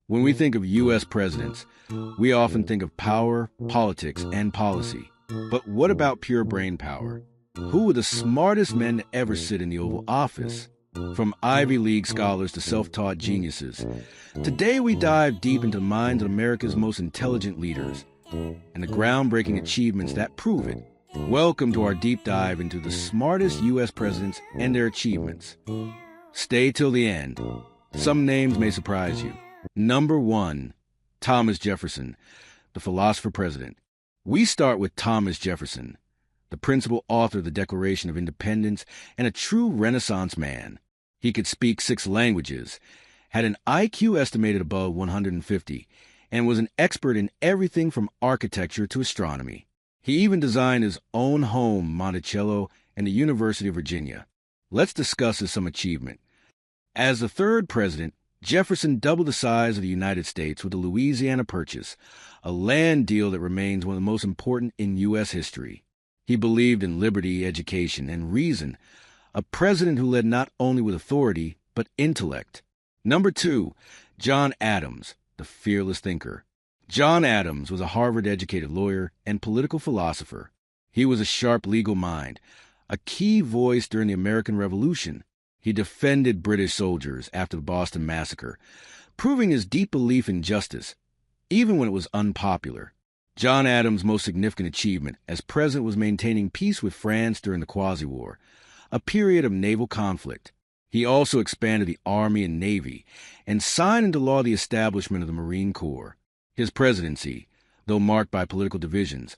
When we think of U.S. presidents, we often think of power, politics, and policy. But what about pure brain power? Who were the smartest men to ever sit in the Oval Office? From Ivy League scholars to self-taught geniuses. Today we dive deep into the minds of America's most intelligent leaders and the groundbreaking achievements that prove it. Welcome to our deep dive into the smartest U.S. presidents and their achievements. Stay till the end. Some names may surprise you. Number 1, Thomas Jefferson, the philosopher president. We start with Thomas Jefferson, the principal author of the Declaration of Independence and a true Renaissance man. He could speak 6 languages, had an IQ estimated above 150, and was an expert in everything from architecture to astronomy. He even designed his own home, Monticello, and the University of Virginia. Let's discuss his some achievement. As the 3rd president, Jefferson doubled the size of the United States with the Louisiana Purchase, a land deal that remains one of the most important in U.S. history. He believed in liberty, education, and reason, a president who led not only with authority, but intellect. Number 2, John Adams, the fearless thinker. John Adams was a Harvard-educated lawyer and political philosopher. He was a sharp legal mind, a key voice during the American Revolution. He defended British soldiers after the Boston Massacre, proving his deep belief in justice, even when it was unpopular. John Adams' most significant achievement as president was maintaining peace with France during the Quasi-War, a period of naval conflict. He also expanded the Army and Navy and signed into law the establishment of the Marine Corps. His presidency, though marked by political divisions,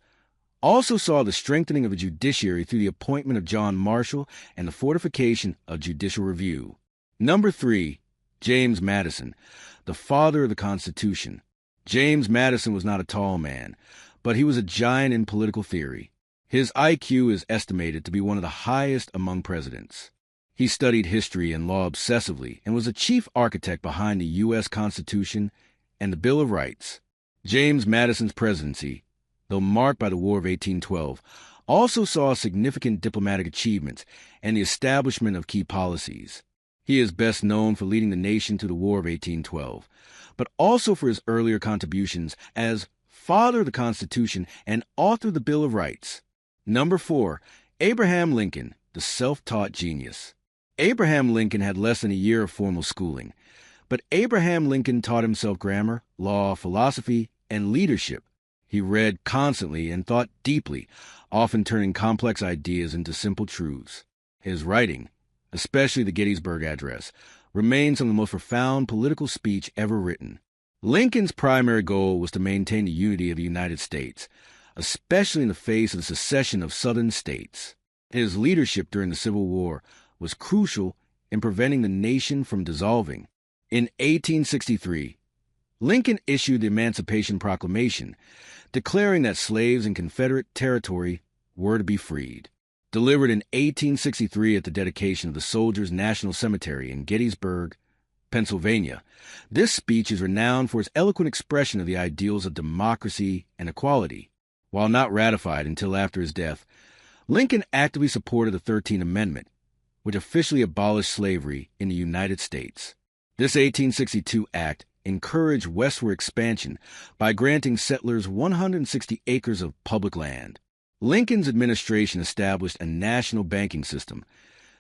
also saw the strengthening of the judiciary through the appointment of John Marshall and the fortification of judicial review. Number 3, James Madison, the father of the Constitution. James Madison was not a tall man, but he was a giant in political theory. His IQ is estimated to be one of the highest among presidents. He studied history and law obsessively and was a chief architect behind the U.S. Constitution and the Bill of Rights. James Madison's presidency, though marked by the War of 1812, also saw significant diplomatic achievements and the establishment of key policies. He is best known for leading the nation to the War of 1812, but also for his earlier contributions as father of the Constitution and author of the Bill of Rights. Number 4, Abraham Lincoln, the self-taught genius. Abraham Lincoln had less than a year of formal schooling, but Abraham Lincoln taught himself grammar, law, philosophy, and leadership. He read constantly and thought deeply, often turning complex ideas into simple truths. His writing, especially the Gettysburg Address, remains some of the most profound political speech ever written. Lincoln's primary goal was to maintain the unity of the United States, especially in the face of the secession of Southern states. His leadership during the Civil War was crucial in preventing the nation from dissolving. In 1863, Lincoln issued the Emancipation Proclamation, declaring that slaves in Confederate territory were to be freed. Delivered in 1863 at the dedication of the Soldiers' National Cemetery in Gettysburg, Pennsylvania, this speech is renowned for its eloquent expression of the ideals of democracy and equality. While not ratified until after his death, Lincoln actively supported the 13th Amendment, which officially abolished slavery in the United States. This 1862 act encouraged westward expansion by granting settlers 160 acres of public land. Lincoln's administration established a national banking system,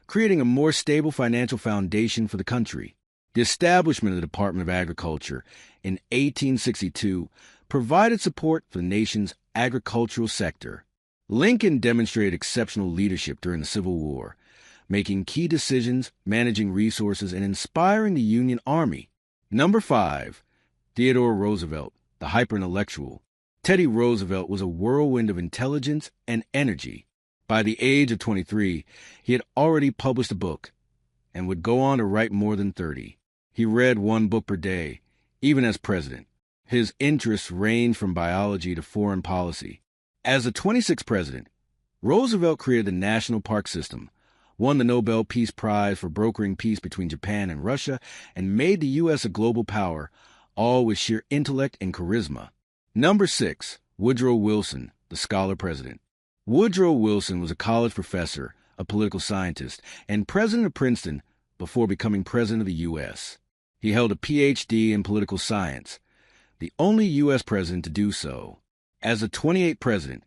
creating a more stable financial foundation for the country. The establishment of the Department of Agriculture in 1862 provided support for the nation's agricultural sector. Lincoln demonstrated exceptional leadership during the Civil War, making key decisions, managing resources, and inspiring the Union Army. Number 5, Theodore Roosevelt, the hyper-intellectual. Teddy Roosevelt was a whirlwind of intelligence and energy. By the age of 23, he had already published a book and would go on to write more than 30. He read 1 book per day, even as president. His interests ranged from biology to foreign policy. As the 26th president, Roosevelt created the National Park System, won the Nobel Peace Prize for brokering peace between Japan and Russia, and made the U.S. a global power, all with sheer intellect and charisma. Number 6, Woodrow Wilson, the scholar president. Woodrow Wilson was a college professor, a political scientist, and president of Princeton before becoming president of the U.S. He held a PhD in political science, the only U.S. president to do so. As the 28th president,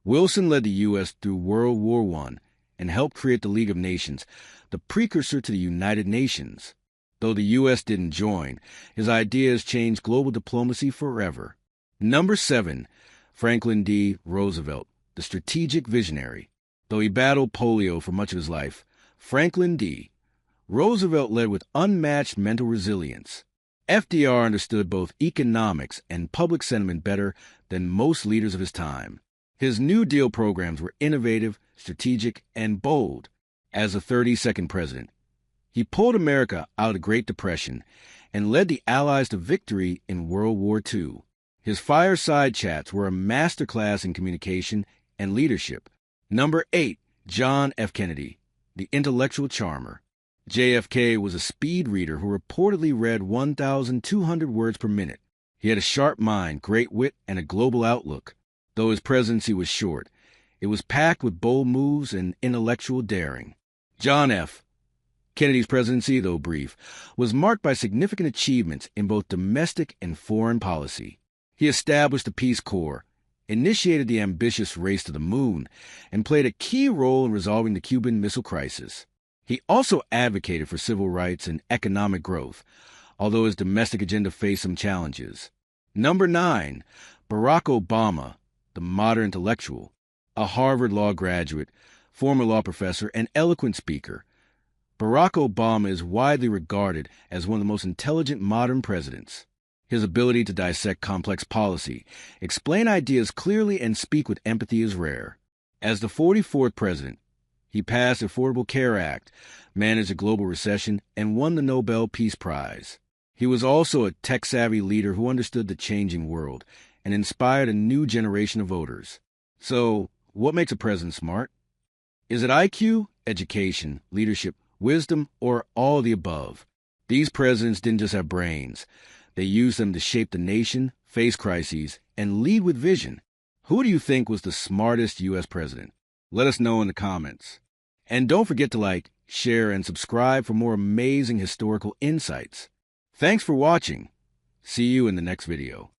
Wilson led the U.S. through World War I and helped create the League of Nations, the precursor to the United Nations. Though the U.S. didn't join, his ideas changed global diplomacy forever. Number 7, Franklin D. Roosevelt, the strategic visionary. Though he battled polio for much of his life, Franklin D. Roosevelt led with unmatched mental resilience. FDR understood both economics and public sentiment better than most leaders of his time. His New Deal programs were innovative, strategic, and bold. As the 32nd president, he pulled America out of the Great Depression and led the Allies to victory in World War II. His fireside chats were a masterclass in communication and leadership. Number 8, John F. Kennedy, the intellectual charmer. JFK was a speed reader who reportedly read 1,200 words per minute. He had a sharp mind, great wit, and a global outlook. Though his presidency was short, it was packed with bold moves and intellectual daring. John F. Kennedy's presidency, though brief, was marked by significant achievements in both domestic and foreign policy. He established the Peace Corps, initiated the ambitious race to the moon, and played a key role in resolving the Cuban Missile Crisis. He also advocated for civil rights and economic growth, although his domestic agenda faced some challenges. Number 9, Barack Obama, the modern intellectual, a Harvard Law graduate, former law professor, and eloquent speaker. Barack Obama is widely regarded as one of the most intelligent modern presidents. His ability to dissect complex policy, explain ideas clearly, and speak with empathy is rare. As the 44th president, he passed the Affordable Care Act, managed a global recession, and won the Nobel Peace Prize. He was also a tech-savvy leader who understood the changing world and inspired a new generation of voters. So, what makes a president smart? Is it IQ, education, leadership, wisdom, or all of the above? These presidents didn't just have brains. They used them to shape the nation, face crises, and lead with vision. Who do you think was the smartest U.S. president? Let us know in the comments. And don't forget to like, share, and subscribe for more amazing historical insights. Thanks for watching. See you in the next video.